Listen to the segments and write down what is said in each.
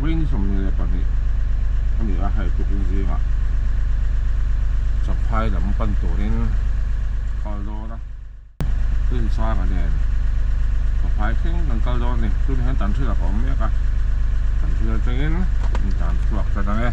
ring som ni le pa ni ani a hai tu zi ma chap phai lam pan to rin kal do na tin sa ga ne chap phai khing nang kal do ni tu hen tan thila ko me ka tan thila tengin tan thuak ta na e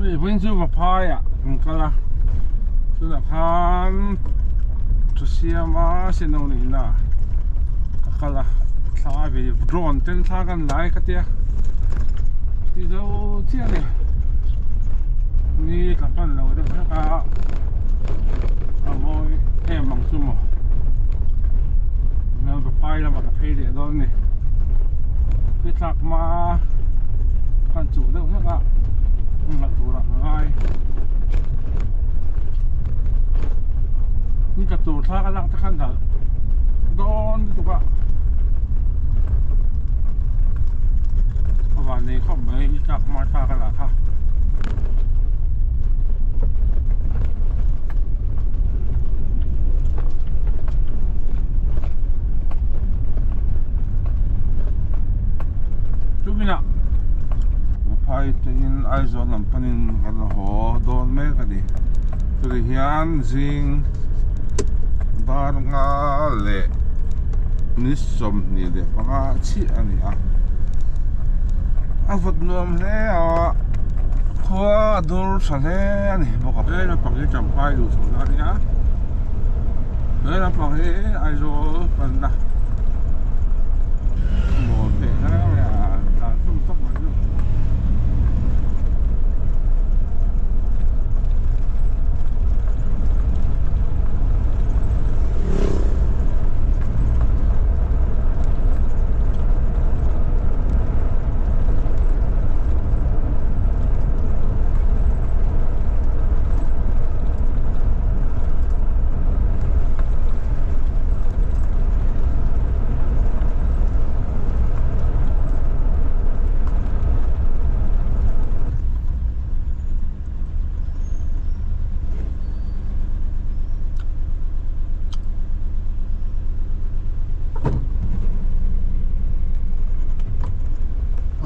นี่เพิ่งซื้อมาพายอ่ะมันก็ละซื้อมาพานทุเสียมาเส้นตรงนี้นะก็ละสายไปโดรนเต้นท่ากันหลายก็เตี้ยที่เราเที่ยวเนี่ยนี่กับปั้นเราเด็กก็เอาไว้แค่มังซุ่มเราไปพายแล้วมันก็เพลียตอนนี้ไปตักมากันจุเด็กก็ngặt tủ là ngayนี่กระตูท่ากันลักตะขันเถอะโดนตุกะวันนี้เขาไม่จับมาท่ากันละค่ะจุ๊บมินะไอ้ที่อินไอโซนลำพันินกันละหัวโดนเมฆดิตัวเฮียนจิงบาร์งาเล่นิสมนี่เด็กพังอาชีอันนี้อ่ะฟุตนวมเล่อะขวาดูทะเลนี่บอกกับเราปักยี่จำไปดูสุดแล้วเนี่ยเราปักยี่ไอโซนนะโมเดลเนี่ยการสุ่มต้องมาดู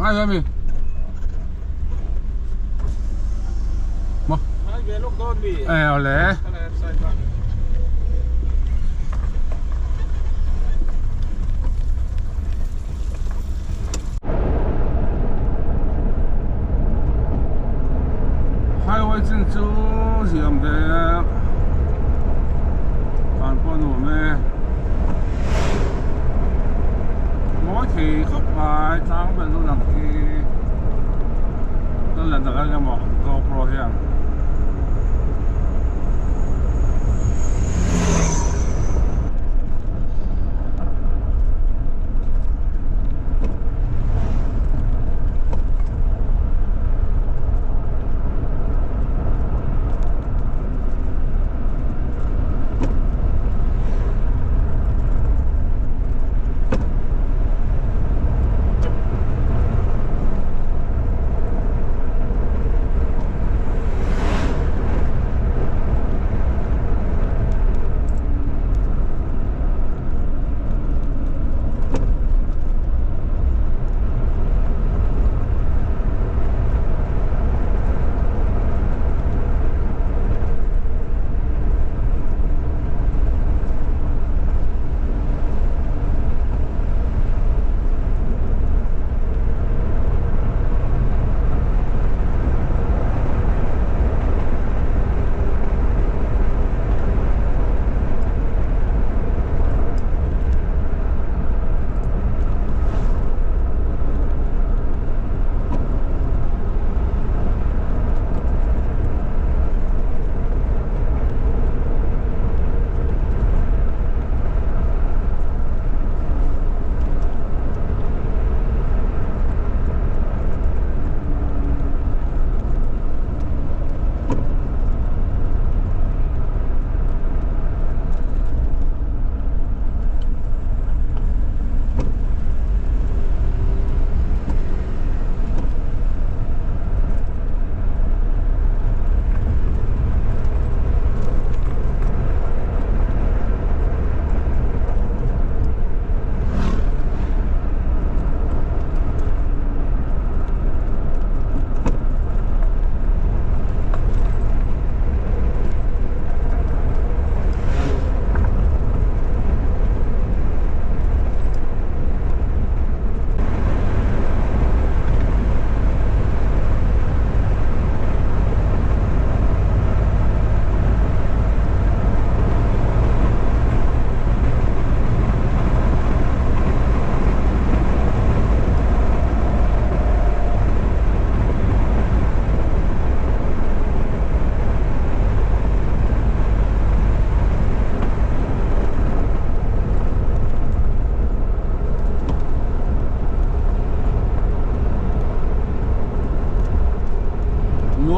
Hai em đi. Mà. Hai về lúc đón đi. Lẽ. Highway 进州现在看过我们mỗi khi khóc bài tháng bên luôn là khi tôi lần đầu ăn một GoPro hiện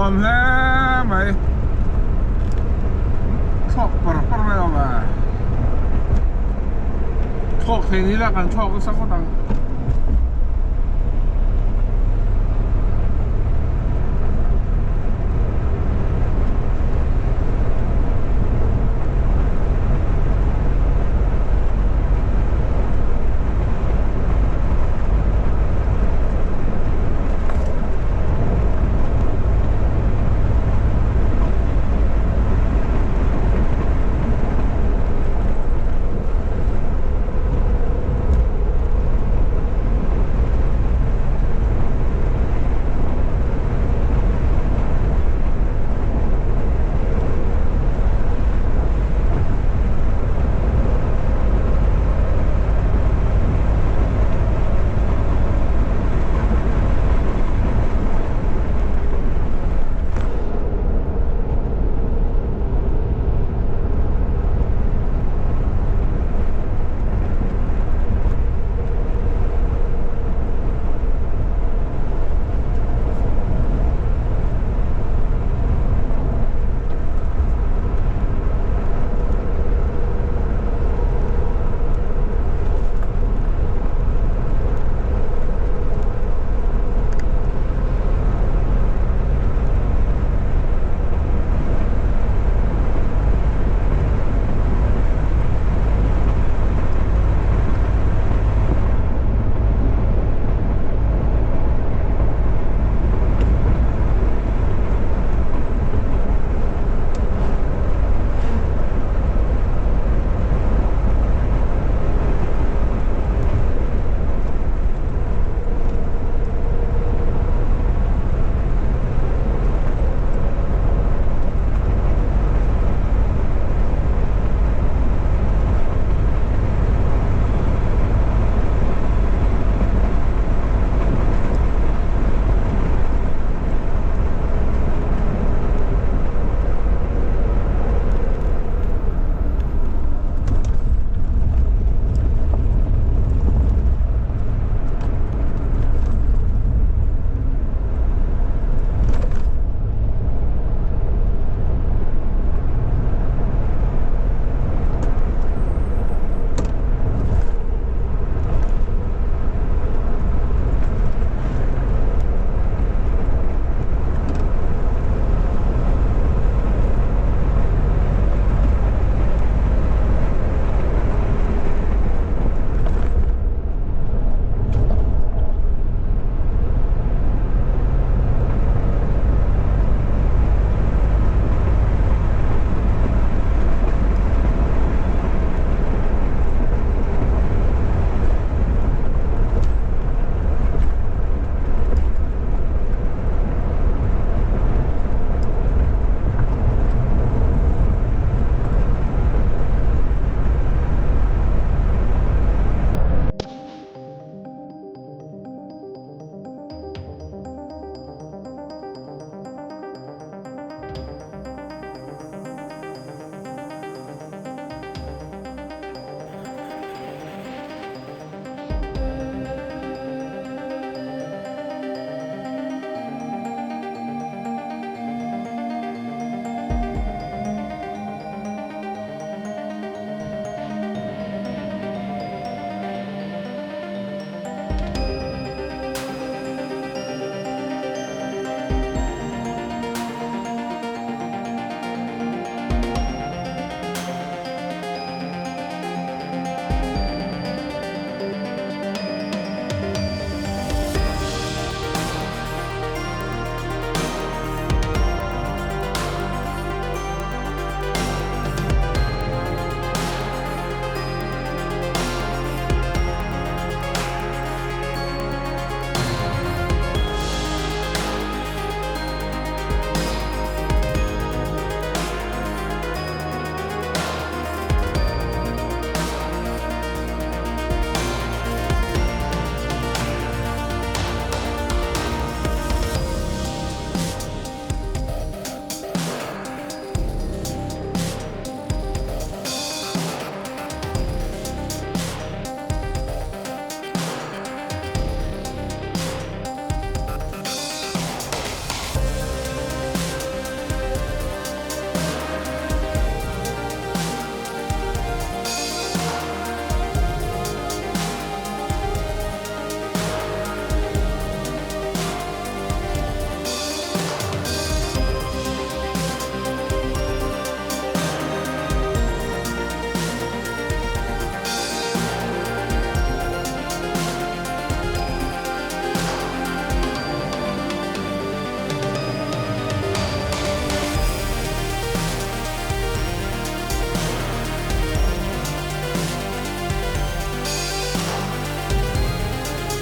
nuam hle mai thok par mai lo ba thok thếนี้ละกันthokก็สักก็ตัง